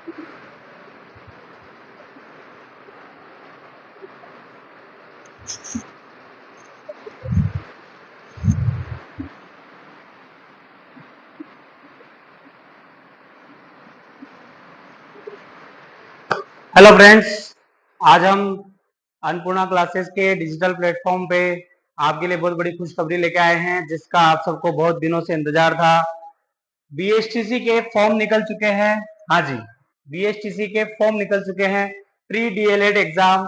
Hello friends, आज हम Annapurna classes के डिजिटल प्लेटफॉर्म पे आपके लिए बहुत बड़ी खुशखबरी लेके आए हैं, जिसका आप सबको बहुत दिनों से इंतजार था। बीएचटीसी के फॉर्म निकल चुके हैं। हाँ जी, बीएचटीसी के फॉर्म निकल चुके हैं प्री डीएलएड एग्जाम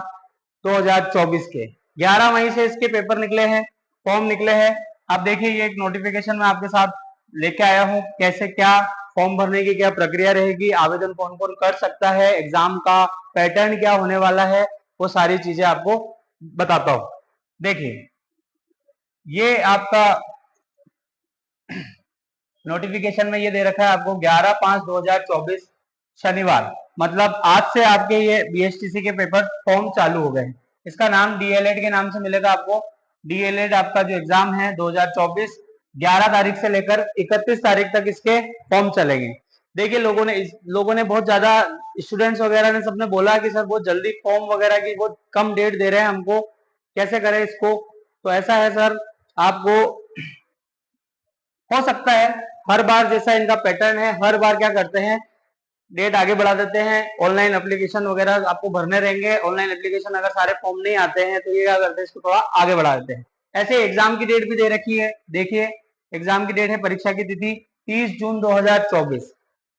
2024 के। 11 मई से इसके पेपर निकले हैं, फॉर्म निकले हैं। आप देखिए, ये एक नोटिफिकेशन मैं आपके साथ लेके आया हूँ। कैसे क्या फॉर्म भरने की क्या प्रक्रिया रहेगी, आवेदन कौन कौन कर सकता है, एग्जाम का पैटर्न क्या होने वाला है, वो सारी चीजें आपको बताता हूँ। देखिए, ये आपका नोटिफिकेशन में ये दे रखा है आपको 11/5/2024 शनिवार, मतलब आज से आपके ये बीएचटीसी के पेपर फॉर्म चालू हो गए। इसका नाम डीएलएड के नाम से मिलेगा आपको। डीएलएड आपका जो एग्जाम है 2024, 11 तारीख से लेकर 31 तारीख तक इसके फॉर्म चलेंगे। देखिए, लोगों ने बहुत ज्यादा, स्टूडेंट्स वगैरह ने सबने बोला कि सर बहुत जल्दी फॉर्म वगैरह की बहुत कम डेट दे रहे हैं हमको, कैसे करें इसको। तो ऐसा है सर, आपको हो सकता है हर बार जैसा इनका पैटर्न है, हर बार क्या करते हैं, डेट आगे बढ़ा देते हैं। ऑनलाइन एप्लीकेशन वगैरह आपको भरने रहेंगे। ऑनलाइन एप्लीकेशन अगर सारे फॉर्म नहीं आते हैं तो ये क्या करते हैं, इसको थोड़ा आगे बढ़ा देते हैं। ऐसे एग्जाम की डेट भी दे रखी है। देखिए, एग्जाम की डेट है, परीक्षा की तिथि 30 जून 2024।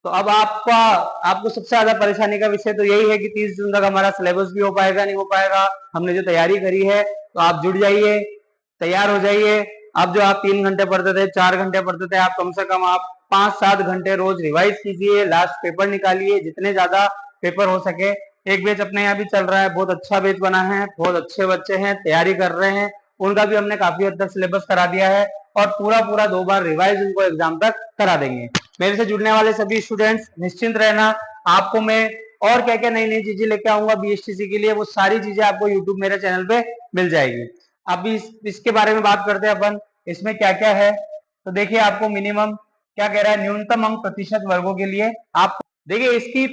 तो अब आपको सबसे ज्यादा परेशानी का विषय तो यही है कि 30 जून तक हमारा सिलेबस भी हो पाएगा, नहीं हो पाएगा। हमने जो तैयारी करी है, तो आप जुड़ जाइए, तैयार हो जाइए। अब जो आप 3 घंटे पढ़ते थे, 4 घंटे पढ़ते थे, आप कम से कम आप 5-7 घंटे रोज रिवाइज कीजिए, लास्ट पेपर निकालिए, जितने ज्यादा पेपर हो सके। एक बैच अपने यहाँ भी चल रहा है, बहुत अच्छा बैच बना है, बहुत अच्छे बच्चे हैं, तैयारी कर रहे हैं। उनका भी हमने काफी हद तक सिलेबस करा दिया है और पूरा 2 बार रिवाइज उनको एग्जाम तक करा देंगे। मेरे से जुड़ने वाले सभी स्टूडेंट्स निश्चिंत रहना, आपको मैं और क्या क्या नई नई चीजें लेके आऊंगा बीएचटीसी के लिए, वो सारी चीजें आपको यूट्यूब मेरे चैनल पे मिल जाएगी। अभी इसके बारे में बात करते हैं अपन, इसमें क्या क्या है। तो देखिए, आपको मिनिमम क्या कह रहा है, न्यूनतम अंक प्रतिशत वर्गों के लिए आप देखिए, इसकी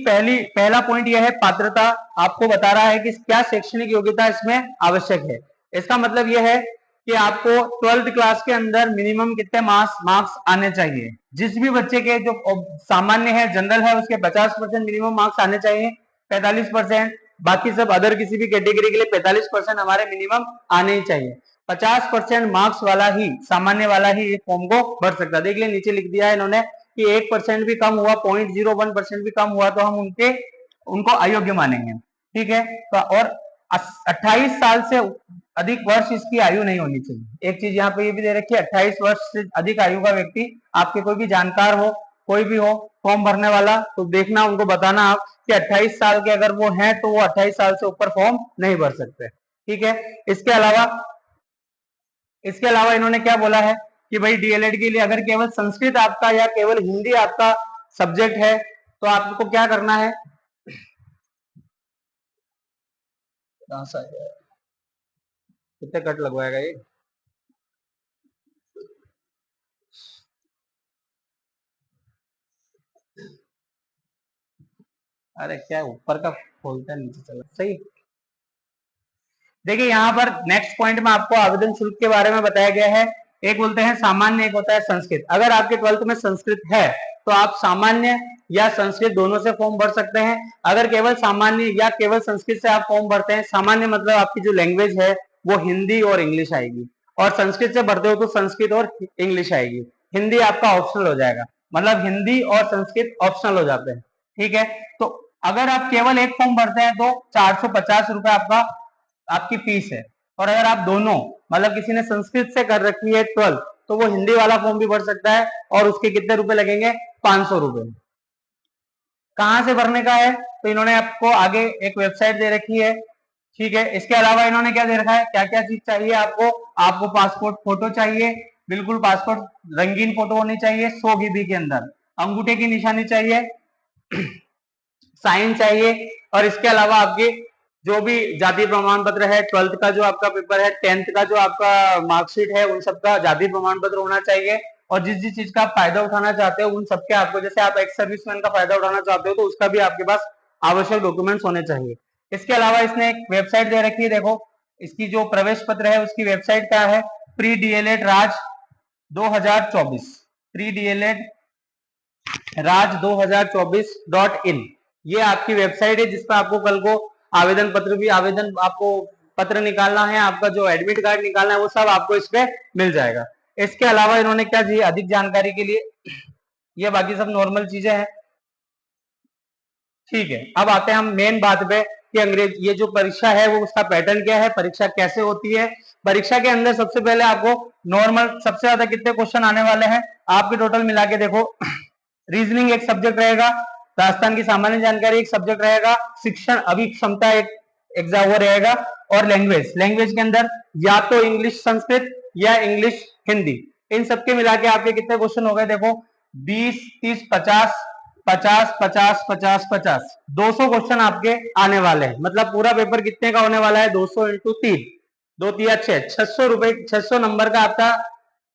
पहला पॉइंट यह है पात्रता। आपको बता रहा है कि क्या शैक्षणिक योग्यता इसमें आवश्यक है। इसका मतलब यह है कि आपको 12th क्लास के अंदर मिनिमम कितने मार्क्स आने चाहिए। जिस भी बच्चे के जो सामान्य है, जनरल है, उसके 50% मिनिमम मार्क्स आने चाहिए, 45%। बाकी सब अदर किसी भी कैटेगरी के लिए 45% हमारे मिनिमम आने ही चाहिए। 50% मार्क्स वाला ही, सामान्य वाला ही ये फॉर्म को भर सकता है। देख लिया, नीचे लिख दिया है इन्होंने कि 1% भी कम हुआ, 0.01% भी कम हुआ तो हम उनको अयोग्य मानेंगे। ठीक है, तो और 28 साल से अधिक वर्ष इसकी आयु नहीं होनी चाहिए। एक चीज यहाँ पे ये भी दे रखी है, 28 वर्ष से अधिक आयु का व्यक्ति, आपके कोई भी जानकार हो, कोई भी हो फॉर्म भरने वाला, तो देखना, उनको बताना आप कि 28 साल के अगर वो हैं तो वो 28 साल से ऊपर फॉर्म नहीं भर सकते। ठीक है, इसके अलावा इन्होंने क्या बोला है कि भाई डीएलएड के लिए अगर केवल संस्कृत आपका या केवल हिंदी आपका सब्जेक्ट है तो आपको क्या करना है, कितने कट लगवाएगा ये। अरे क्या ऊपर का खोलता है, नीचे चला सही। देखिए, यहाँ पर नेक्स्ट पॉइंट में आपको आवेदन शुल्क के बारे में बताया गया है। एक बोलते हैं सामान्य, एक होता है संस्कृत। अगर आपके 12th में संस्कृत है तो आप सामान्य या संस्कृत दोनों से फॉर्म भर सकते हैं। अगर केवल सामान्य या केवल संस्कृत से आप फॉर्म भरते हैं, सामान्य मतलब आपकी जो लैंग्वेज है वो हिंदी और इंग्लिश आएगी, और संस्कृत से भरते हो तो संस्कृत और इंग्लिश आएगी। हिंदी आपका ऑप्शनल हो जाएगा, मतलब हिंदी और संस्कृत ऑप्शनल हो जाते हैं। ठीक है, तो अगर आप केवल एक फॉर्म भरते हैं तो 450 रुपए आपकी फीस है। और अगर आप दोनों, मतलब किसी ने संस्कृत से कर रखी है 12, तो वो हिंदी वाला फॉर्म भी भर सकता है, और उसके कितने रुपए लगेंगे, 500 रुपए। कहां से भरने का है, तो इन्होंने आपको आगे एक वेबसाइट दे रखी है। ठीक है, इसके अलावा इन्होंने क्या दे रखा है, क्या क्या चीज चाहिए आपको पासपोर्ट फोटो चाहिए, बिल्कुल पासपोर्ट रंगीन फोटो होनी चाहिए 100 GB के अंदर, अंगूठे की निशानी चाहिए, साइन चाहिए, और इसके अलावा आपके जो भी जाति प्रमाण पत्र है, 12th का जो आपका पेपर है, 10th का जो आपका मार्कशीट है, उन सबका जाति प्रमाण पत्र होना चाहिए। और जिस जिस चीज का आप फायदा उठाना चाहते हो उन सबके आपको, जैसे आप एक्स सर्विसमैन का फायदा उठाना चाहते हो तो उसका भी आपके पास आवश्यक डॉक्यूमेंट्स होने चाहिए। इसके अलावा इसने एक वेबसाइट दे रखी है, देखो इसकी जो प्रवेश पत्र है उसकी वेबसाइट क्या है, प्री डीएलएड राज 2024, प्री डीएलएड राज 2024.in, ये आपकी वेबसाइट है जिस पर आपको कल को आवेदन पत्र भी, आवेदन आपको पत्र निकालना है, आपका जो एडमिट कार्ड निकालना है वो सब आपको इस पे मिल जाएगा। इसके अलावा इन्होंने क्या चाहिए अधिक जानकारी के लिए, ये बाकी सब नॉर्मल चीजें हैं, ठीक है। अब आते हैं हम मेन बात पे कि अंग्रेज ये जो परीक्षा है वो उसका पैटर्न क्या है, परीक्षा कैसे होती है। परीक्षा के अंदर सबसे पहले आपको नॉर्मल सबसे ज्यादा कितने क्वेश्चन आने वाले हैं आपके टोटल मिला के देखो, रीजनिंग एक सब्जेक्ट रहेगा, राजस्थान की सामान्य जानकारी एक सब्जेक्ट रहेगा, शिक्षण अभिक्षमता एक एग्जाम वो रहेगा, और लैंग्वेज, लैंग्वेज के अंदर या तो इंग्लिश संस्कृत या इंग्लिश हिंदी, इन सबके मिला के आपके कितने क्वेश्चन हो गए देखो, 20 30 50 50 50 50 50 200 क्वेश्चन आपके आने वाले हैं। मतलब पूरा पेपर कितने का होने वाला है, 200 इंटू 3, 2 तिया 6, 600 रुपए, 600 नंबर का आपका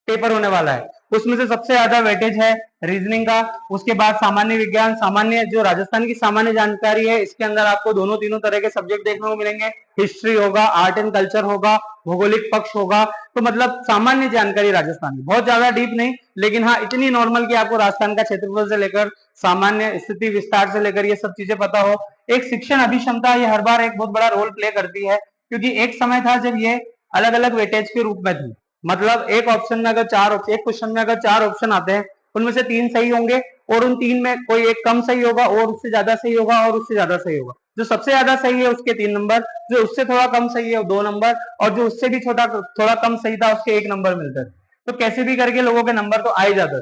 पेपर होने वाला है। उसमें से सबसे ज्यादा वेटेज है रीजनिंग का, उसके बाद सामान्य विज्ञान, सामान्य जो राजस्थान की सामान्य जानकारी है इसके अंदर आपको दोनों तीनों तरह के सब्जेक्ट देखने को मिलेंगे, हिस्ट्री होगा, आर्ट एंड कल्चर होगा, भौगोलिक पक्ष होगा, तो मतलब सामान्य जानकारी राजस्थान की, बहुत ज्यादा डीप नहीं, लेकिन हाँ इतनी नॉर्मल कि आपको राजस्थान का क्षेत्रफल से लेकर सामान्य स्थिति विस्तार से लेकर ये सब चीजें पता हो। एक शिक्षण अभिक्षमता ये हर बार एक बहुत बड़ा रोल प्ले करती है, क्योंकि एक समय था जब ये अलग अलग वेटेज के रूप में थी, मतलब एक ऑप्शन में अगर एक क्वेश्चन में अगर 4 ऑप्शन आते हैं उनमें से 3 सही होंगे और उन 3 में कोई एक कम सही होगा और उससे ज्यादा सही होगा और उससे ज्यादा सही होगा, जो सबसे ज्यादा सही है उसके 3 नंबर, जो उससे थोड़ा कम सही है 2 नंबर, और जो उससे भी थोड़ा कम सही था उसके 1 नंबर मिलता है। तो कैसे भी करके लोगों के नंबर तो आ ही जाते,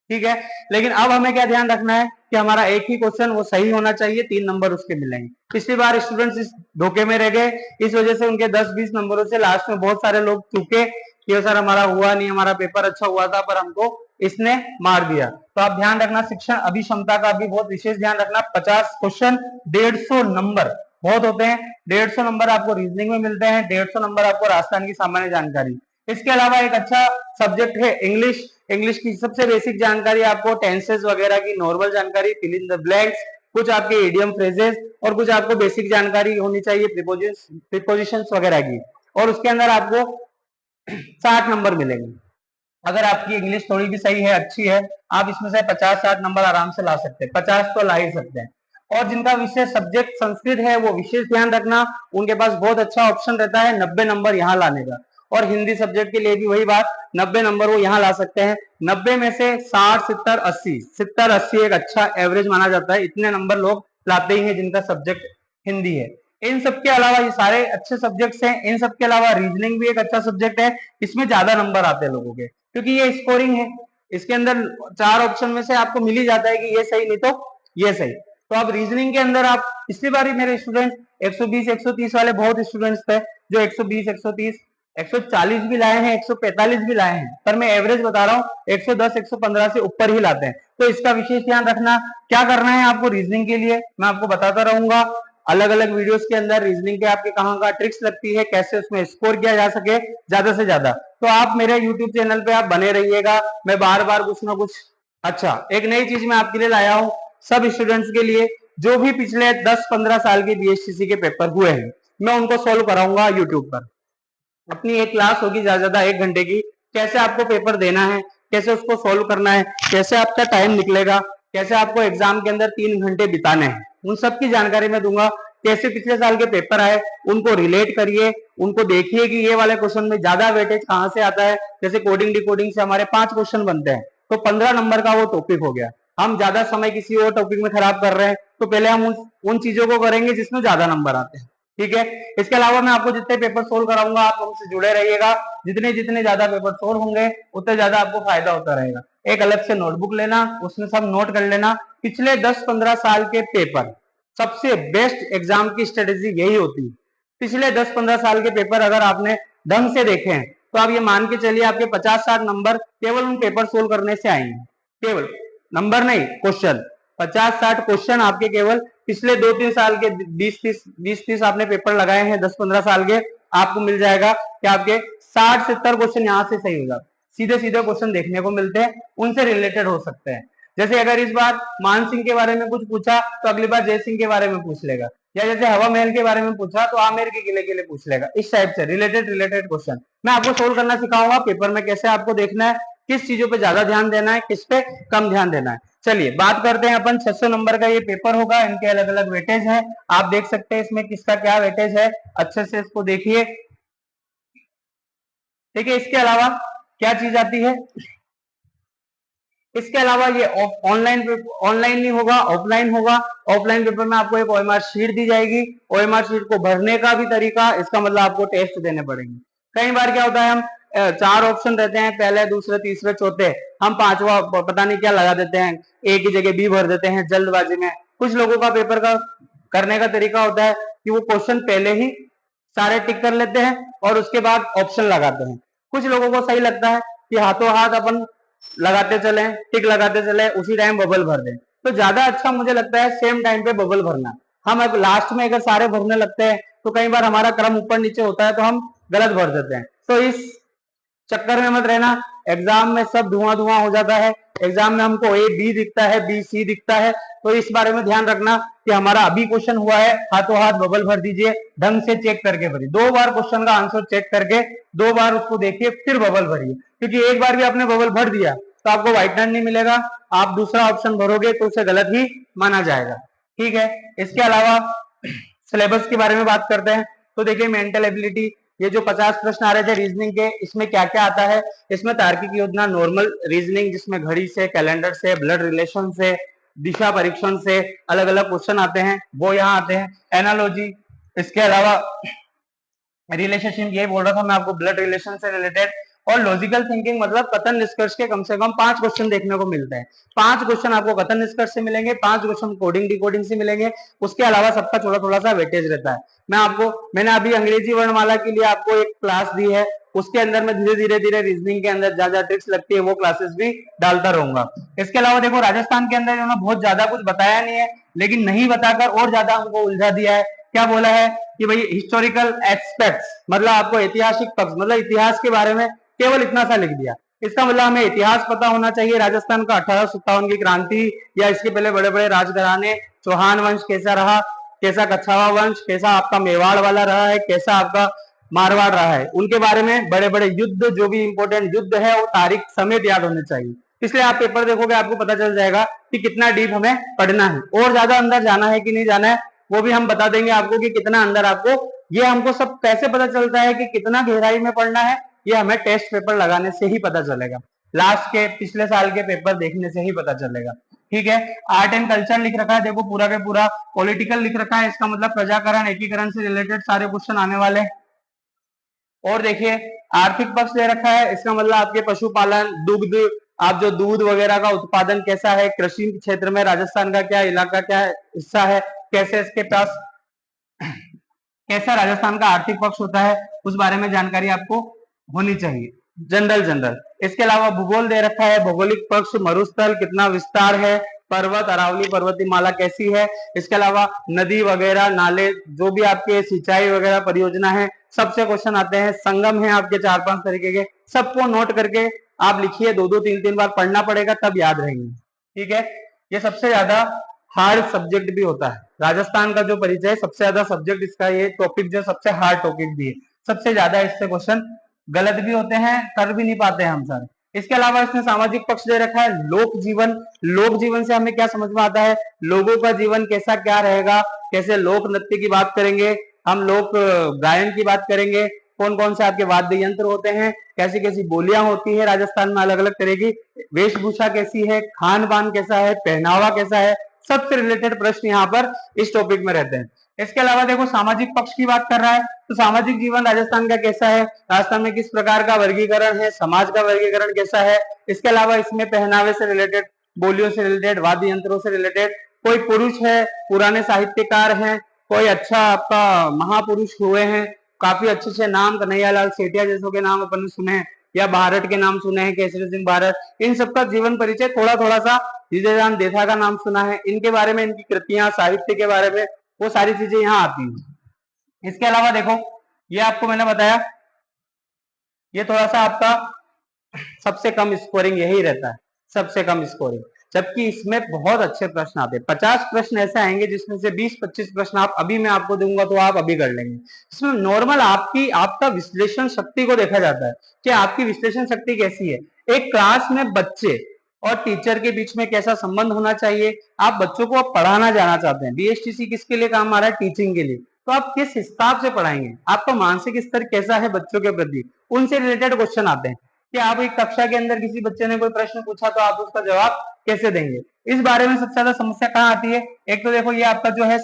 ठीक है। लेकिन अब हमें क्या ध्यान रखना है कि हमारा एक ही क्वेश्चन वो सही होना चाहिए, 3 नंबर उसके मिलेंगे। पिछली बार स्टूडेंट्स इस धोखे में रह गए, इस वजह से उनके 10-20 नंबरों से लास्ट में बहुत सारे लोग चूके कि सर हमारा हुआ नहीं, हमारा पेपर अच्छा हुआ था पर हमको इसने मार दिया। तो आप ध्यान रखना शिक्षण अभिक्षमता का भी बहुत विशेष ध्यान रखना, 50 क्वेश्चन 150 नंबर बहुत होते हैं, 150 नंबर आपको रीजनिंग में मिलते हैं, 150 नंबर आपको राजस्थान की सामान्य जानकारी। इसके अलावा एक अच्छा सब्जेक्ट है इंग्लिश, इंग्लिश की सबसे बेसिक जानकारी आपको टेंसेस वगैरह की नॉर्मल जानकारी, फिल इन द ब्लैंक्स, कुछ आपके इडियम फ्रेजेस और कुछ आपको बेसिक जानकारी होनी चाहिए प्रीपोजिशंस वगैरह की, और उसके अंदर आपको 60 नंबर मिलेंगे। अगर आपकी इंग्लिश थोड़ी भी सही है, अच्छी है, आप इसमें से 50-60 नंबर आराम से ला सकते हैं, 50 तो ला ही सकते हैं। और जिनका विषय सब्जेक्ट संस्कृत है वो विशेष ध्यान रखना, उनके पास बहुत अच्छा ऑप्शन रहता है 90 नंबर यहाँ लाने का, और हिंदी सब्जेक्ट के लिए भी वही बात, 90 नंबर वो यहाँ ला सकते हैं। 90 में से 60 70 80 70 80 एक अच्छा एवरेज माना जाता है, इतने नंबर लोग लाते ही हैं जिनका सब्जेक्ट हिंदी है। इन सबके अलावा ये सारे अच्छे सब्जेक्ट्स हैं, इन सबके अलावा रीजनिंग भी एक अच्छा सब्जेक्ट है, इसमें ज्यादा नंबर आते हैं लोगों के, क्योंकि ये स्कोरिंग है, इसके अंदर 4 ऑप्शन में से आपको मिल ही जाता है कि ये सही नहीं तो ये सही। तो अब रीजनिंग के अंदर आप, पिछली बार ही मेरे स्टूडेंट 120 130 वाले बहुत स्टूडेंट्स थे जो 120 130 140 भी लाए हैं, 145 भी लाए हैं, पर मैं एवरेज बता रहा हूँ 110 115 से ऊपर ही लाते हैं। तो इसका विशेष ध्यान रखना। क्या करना है आपको रीजनिंग के लिए मैं आपको बताता रहूंगा अलग अलग वीडियोस के अंदर, रीजनिंग के आपके कहाँ कहाँ ट्रिक्स लगती है, कैसे उसमें स्कोर किया जा सके ज्यादा से ज्यादा। तो आप मेरे यूट्यूब चैनल पे आप बने रहिएगा, मैं बार बार कुछ ना कुछ अच्छा एक नई चीज मैं आपके लिए लाया हूँ सब स्टूडेंट्स के लिए, जो भी पिछले 10-15 साल के बीएसटीसी के पेपर हुए हैं मैं उनको सोल्व कराऊंगा यूट्यूब पर। अपनी एक क्लास होगी ज्यादा ज्यादा 1 घंटे की, कैसे आपको पेपर देना है, कैसे उसको सोल्व करना है, कैसे आपका टाइम निकलेगा, कैसे आपको एग्जाम के अंदर 3 घंटे बिताने हैं, उन सब की जानकारी मैं दूंगा। कैसे पिछले साल के पेपर आए उनको रिलेट करिए, उनको देखिए कि ये वाले क्वेश्चन में ज्यादा वेटेज कहाँ से आता है। जैसे कोडिंग डिकोडिंग से हमारे 5 क्वेश्चन बनते हैं तो 15 नंबर का वो टॉपिक हो गया, हम ज्यादा समय किसी और टॉपिक में खराब कर रहे हैं तो पहले हम उन चीजों को करेंगे जिसमें ज्यादा नंबर आते हैं, ठीक है। इसके अलावा मैं आपको जितने पेपर सोल्व कराऊंगा आप हमसे जुड़े रहिएगा, जितने जितने ज्यादा पेपर सोल्व होंगे उतने ज्यादा आपको फायदा होता रहेगा। एक अलग से नोटबुक लेना, उसमें सब नोट कर लेना, पिछले 10-15 साल के पेपर, सबसे बेस्ट एग्जाम की स्ट्रेटेजी यही होती है। पिछले 10-15 साल के पेपर अगर आपने ढंग से देखे हैं तो आप ये मान के चलिए आपके 50-60 नंबर केवल उन पेपर सोल्व करने से आएंगे, केवल नंबर नहीं क्वेश्चन, 50-60 क्वेश्चन आपके केवल पिछले 2-3 साल के 20-30 आपने पेपर लगाए हैं 10-15 साल के, आपको मिल जाएगा कि आपके 60-70 क्वेश्चन यहाँ से सही हो जाते, सीधे सीधे क्वेश्चन देखने को मिलते हैं, उनसे रिलेटेड हो सकते हैं। जैसे अगर इस बार मान सिंह के बारे में कुछ पूछा तो अगली बार जय सिंह के बारे में पूछ लेगा, या जैसे हवा महल के बारे में पूछा तो आमेर के किले के लिए पूछ लेगा। इस टाइप से रिलेटेड क्वेश्चन मैं आपको सोल्व करना सिखाऊंगा पेपर में, कैसे आपको देखना है, किस चीजों पे ज्यादा ध्यान देना है, किस पे कम ध्यान देना है। चलिए बात करते हैं अपन 600 नंबर का ये पेपर होगा, इनके अलग अलग वेटेज है, आप देख सकते हैं इसमें किसका क्या वेटेज है, अच्छे से इसको देखिए। देखिए इसके अलावा क्या चीज आती है, इसके अलावा ये ऑनलाइन नहीं होगा, ऑफलाइन होगा। ऑफलाइन पेपर में आपको एक ओएमआर शीट दी जाएगी, ओएमआर शीट को भरने का भी तरीका, इसका मतलब आपको टेस्ट देने पड़ेंगे। कई बार क्या होता है, हम 4 ऑप्शन रहते हैं, पहले दूसरे तीसरे चौथे, हम 5वां पता नहीं क्या लगा देते हैं, ए की जगह बी भर देते हैं जल्दबाजी में। कुछ लोगों का पेपर का करने का तरीका होता है कि वो क्वेश्चन पहले ही सारे टिक कर लेते हैं और उसके बाद ऑप्शन लगाते हैं। कुछ लोगों को सही लगता है कि हाथों हाथ अपन लगाते चले, टिक लगाते चले, उसी टाइम बबल भर दें। तो ज्यादा अच्छा मुझे लगता है सेम टाइम पे बबल भरना। हम लास्ट में अगर सारे भरने लगते हैं तो कई बार हमारा क्रम ऊपर नीचे होता है तो हम गलत भर देते हैं। तो इस चक्कर में मत रहना, एग्जाम में सब धुआं धुआं हो जाता है। एग्जाम में हमको ए बी दिखता है, बी सी दिखता है, तो इस बारे में ध्यान रखना कि हमारा अभी क्वेश्चन हुआ है, हाथों हाथ बबल भर दीजिए, ढंग से चेक करके भरिए। 2 बार क्वेश्चन का आंसर चेक करके 2 बार उसको देखिए, फिर बबल भरिए, क्योंकि एक बार भी आपने बबल भर दिया तो आपको व्हाइटनर नहीं मिलेगा, आप दूसरा ऑप्शन भरोगे तो उसे गलत ही माना जाएगा। ठीक है, इसके अलावा सिलेबस के बारे में बात करते हैं। तो देखिए मेंटल एबिलिटी, ये जो 50 प्रश्न आ रहे थे रीजनिंग के, इसमें क्या क्या आता है, इसमें तार्किक योजना, नॉर्मल रीजनिंग जिसमें घड़ी से, कैलेंडर से, ब्लड रिलेशन से, दिशा परीक्षण से अलग अलग क्वेश्चन आते हैं, वो यहाँ आते हैं। एनालॉजी, इसके अलावा रिलेशनशिप, ये बोल रहा था मैं आपको, ब्लड रिलेशन से रिलेटेड, और लॉजिकल थिंकिंग मतलब कथन निष्कर्ष के कम से कम 5 क्वेश्चन देखने को मिलते हैं। 5 क्वेश्चन आपको कथन निष्कर्ष से मिलेंगे, 5 क्वेश्चन कोडिंग डिकोडिंग से मिलेंगे। उसके अलावा सबका थोड़ा थोड़ा सा वेटेज रहता है। मैंने अभी अंग्रेजी वर्णमाला के लिए आपको एक क्लास दी है, उसके अंदर मैं धीरे धीरे रीजनिंग के अंदर ज्यादा ट्रिक्स लगती है वो क्लासेस भी डालता रहूंगा। इसके अलावा देखो राजस्थान के अंदर इन्होंने बहुत ज्यादा कुछ बताया नहीं है, लेकिन नहीं बताकर और ज्यादा हमको उलझा दिया है। क्या बोला है कि भाई हिस्टोरिकल एस्पेक्ट्स, मतलब आपको ऐतिहासिक पक्ष, मतलब इतिहास के बारे में केवल इतना सा लिख दिया। इसका मतलब हमें इतिहास पता होना चाहिए, राजस्थान का 1857 की क्रांति या इसके पहले बड़े बड़े राजघराने, चौहान वंश कैसा रहा, कैसा कच्छावा वंश, कैसा आपका मेवाड़ वाला रहा है, कैसा आपका मारवाड़ रहा है, उनके बारे में बड़े बड़े युद्ध, जो भी इंपोर्टेंट युद्ध है वो तारीख समेत याद होने चाहिए। इसलिए आप पेपर देखोगे आपको पता चल जाएगा कि कितना डीप हमें पढ़ना है, और ज्यादा अंदर जाना है कि नहीं जाना है वो भी हम बता देंगे आपको कि कितना अंदर आपको। ये हमको सब कैसे पता चलता है कि कितना गहराई में पढ़ना है, ये हमें टेस्ट पेपर लगाने से ही पता चलेगा, लास्ट के पिछले साल के पेपर देखने से ही पता चलेगा। ठीक है, आर्ट एंड कल्चर लिख रखा है, देखो पूरा के पूरा। पॉलिटिकल लिख रखा है, इसका मतलब प्रजाकरण एकीकरण से रिलेटेड सारे क्वेश्चन आने वाले हैं। और देखिए आर्थिक पक्ष दे रखा है, इसका मतलब आपके पशुपालन, दुग्ध, आप जो दूध वगैरह का उत्पादन कैसा है, कृषि क्षेत्र में राजस्थान का क्या इलाका, क्या हिस्सा है, कैसे इसके पास कैसा राजस्थान का आर्थिक पक्ष होता है, उस बारे में जानकारी आपको होनी चाहिए। जनरल इसके अलावा भूगोल दे रखा है, भौगोलिक पक्ष, मरुस्थल कितना विस्तार है, पर्वत, अरावली पर्वतीय माला कैसी है, इसके अलावा नदी वगैरह, नाले, जो भी आपके सिंचाई वगैरह परियोजना है, सबसे क्वेश्चन आते हैं। संगम है आपके 4-5 तरीके के, सबको नोट करके आप लिखिए, 2-2 3-3 बार पढ़ना पड़ेगा तब याद रहेंगे। ठीक है, ये सबसे ज्यादा हार्ड सब्जेक्ट भी होता है, राजस्थान का जो परिचय है सबसे ज्यादा सब्जेक्ट इसका, ये टॉपिक जो सबसे हार्ड टॉपिक भी है, सबसे ज्यादा इससे क्वेश्चन गलत भी होते हैं, कर भी नहीं पाते हैं हम सर। इसके अलावा इसने सामाजिक पक्ष दे रखा है, लोक जीवन, लोक जीवन से हमें क्या समझ में आता है, लोगों का जीवन कैसा क्या रहेगा, कैसे लोक नृत्य की बात करेंगे हम, लोक गायन की बात करेंगे, कौन कौन से आपके वाद्य यंत्र होते हैं, कैसी कैसी बोलियां होती है राजस्थान में, अलग अलग तरह की वेशभूषा कैसी है, खान पान कैसा है, पहनावा कैसा है, सबसे रिलेटेड प्रश्न यहाँ पर इस टॉपिक में रहते हैं। इसके अलावा देखो सामाजिक पक्ष की बात कर रहा है, तो सामाजिक जीवन राजस्थान का कैसा है, राजस्थान में किस प्रकार का वर्गीकरण है, समाज का वर्गीकरण कैसा है। इसके अलावा इसमें पहनावे से रिलेटेड, बोलियों से रिलेटेड, वाद्य यंत्रों से रिलेटेड, कोई पुरुष है, पुराने साहित्यकार हैं, कोई अच्छा आपका महापुरुष हुए हैं, काफी अच्छे अच्छे नाम, कन्हैयालाल सेठिया जैसों के नाम अपन ने सुने हैं, या भारत के नाम सुने हैं, केसरी सिंह भारत, इन सबका जीवन परिचय थोड़ा थोड़ा सा, विजयदान देथा का नाम सुना है, इनके बारे में, इनकी कृतियां, साहित्य के बारे में, वो सारी चीजें यहाँ आती हैं। इसके अलावा देखो ये आपको मैंने बताया, ये थोड़ा सा आपका सबसे कम स्कोरिंग यही रहता है, सबसे कम स्कोरिंग। जबकि इसमें बहुत अच्छे प्रश्न आते हैं, 50 प्रश्न ऐसे आएंगे जिसमें से 20-25 प्रश्न आप अभी मैं आपको दूंगा तो आप अभी कर लेंगे। इसमें नॉर्मल आपका विश्लेषण शक्ति को देखा जाता है कि आपकी विश्लेषण शक्ति कैसी है। एक क्लास में बच्चे और टीचर के बीच में कैसा संबंध होना चाहिए, आप बच्चों को पढ़ाना जाना चाहते हैं, बीएसटीसी किसके लिए काम आ रहा है, टीचिंग के लिए, तो आप किस हिसाब से पढ़ाएंगे, आपका मानसिक स्तर कैसा है बच्चों के प्रति, उनसे रिलेटेड क्वेश्चन आते हैं कि आप एक कक्षा के अंदर किसी बच्चे ने कोई प्रश्न पूछा तो आप उसका जवाब कैसे देंगे। इस बारे में सबसे ज्यादा समस्या कहाँ आती है, एक तो देखो ये आपका जो है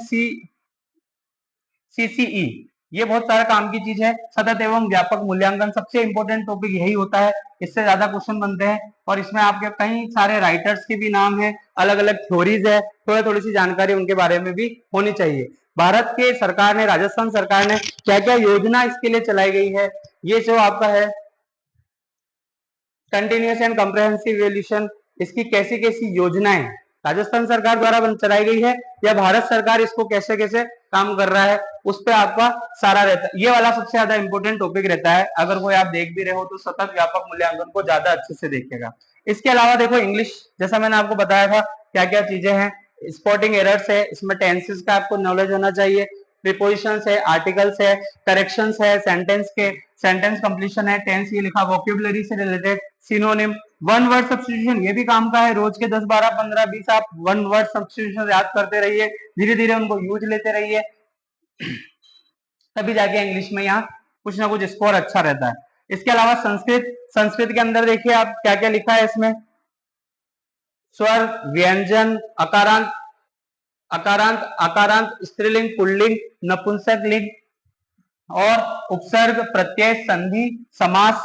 सीसीई, ये बहुत सारा काम की चीज है। सतत एवं व्यापक मूल्यांकन, सबसे इंपॉर्टेंट टॉपिक यही होता है, इससे ज्यादा क्वेश्चन बनते हैं और इसमें आपके कई सारे राइटर्स के भी नाम है, अलग अलग थ्योरीज है, थोड़ी सी जानकारी उनके बारे में भी होनी चाहिए। भारत के सरकार ने, राजस्थान सरकार ने क्या क्या योजना इसके लिए चलाई गई है, ये जो आपका है कंटिन्यूस एंड कॉम्प्रिहेंसिव इवैल्यूएशन, इसकी कैसी कैसी योजनाएं राजस्थान सरकार द्वारा चलाई गई है या भारत सरकार इसको कैसे कैसे काम कर रहा है, उस पर आपका सारा रहता है। ये वाला सबसे ज्यादा इंपॉर्टेंट टॉपिक रहता है, अगर कोई आप देख भी रहे हो तो सतत व्यापक मूल्यांकन को ज्यादा अच्छे से देखेगा। इसके अलावा देखो इंग्लिश, जैसा मैंने आपको बताया था क्या क्या चीजें हैं, स्पॉटिंग एरर्स है, इसमें टेंसेस का आपको नॉलेज होना चाहिए, प्रीपोजिशंस है, आर्टिकल्स है, करेक्शंस है, सेंटेंस के सेंटेंस कंप्लीशन है, टेंस ये लिखा, वोकेबुलरी से related, synonym, one word substitution, ये भी काम का है, रोज के 10, 12, 15, 20 आप वन वर्ड सब्स्टिट्यूशन याद करते रहिए, धीरे धीरे उनको यूज लेते रहिए, तभी जाके इंग्लिश में यहाँ कुछ ना कुछ स्कोर अच्छा रहता है। इसके अलावा संस्कृत, संस्कृत के अंदर देखिए आप क्या क्या लिखा है इसमें, स्वर, व्यंजन, अकारांत, अकारांत, अकारांत, स्त्रीलिंग, पुल्लिंग, नपुंसक लिंग और उपसर्ग, प्रत्यय, संधि, समास,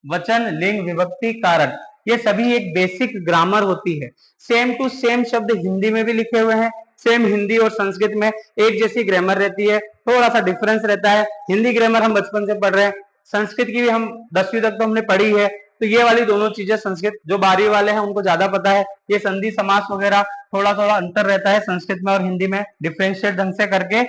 वचन, लिंग, विभक्ति, कारक, ये सभी एक बेसिक ग्रामर होती है। सेम टू सेम शब्द हिंदी में भी लिखे हुए हैं, सेम हिंदी और संस्कृत में एक जैसी ग्रामर रहती है, थोड़ा सा डिफरेंस रहता है। हिंदी ग्रामर हम बचपन से पढ़ रहे हैं, संस्कृत की भी हम 10वीं तक तो हमने पढ़ी है, तो ये वाली दोनों चीजें संस्कृत जो 12वीं वाले हैं उनको ज्यादा पता है। ये संधि समास वगैरह थोड़ा थोड़ा अंतर रहता है संस्कृत में और हिंदी में, डिफ्रेंशिएट ढंग से करके,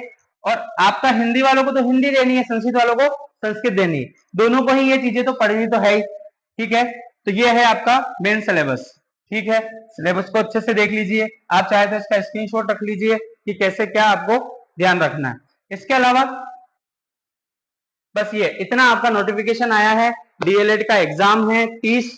और आपका हिंदी वालों को तो हिंदी देनी है, संस्कृत वालों को संस्कृत देनी है, दोनों को ही ये चीजें तो पढ़नी तो है ही। ठीक है, तो ये है आपका मेन सिलेबस। ठीक है, सिलेबस को अच्छे से देख लीजिए, आप चाहे तो इसका स्क्रीनशॉट रख लीजिए कि कैसे क्या आपको ध्यान रखना है। इसके अलावा बस ये इतना आपका नोटिफिकेशन आया है, डीएलएड का एग्जाम है 30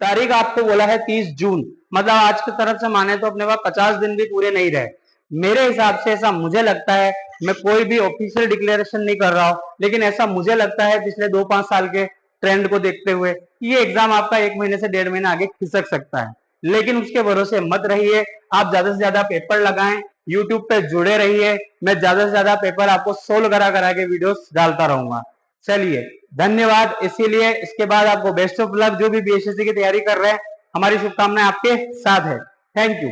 तारीख, आपको बोला है 30 जून, मतलब आज की तरफ से माने तो अपने पास 50 दिन भी पूरे नहीं रहे। मेरे हिसाब से ऐसा मुझे लगता है, मैं कोई भी ऑफिशियल डिक्लेरेशन नहीं कर रहा हूं, लेकिन ऐसा मुझे लगता है पिछले 2-5 साल के ट्रेंड को देखते हुए ये एग्जाम आपका 1 महीने से 1.5 महीना आगे खिसक सकता है। लेकिन उसके भरोसे मत रहिए, आप ज्यादा से ज्यादा पेपर लगाएं, यूट्यूब पे जुड़े रहिए, मैं ज्यादा से ज्यादा पेपर आपको सोल्व करा के वीडियोस डालता रहूंगा। चलिए धन्यवाद। इसीलिए इसके बाद आपको बेस्ट ऑफ लक, जो भी बीएसएससी की तैयारी कर रहे हैं, हमारी शुभकामनाएं आपके साथ है। Thank you.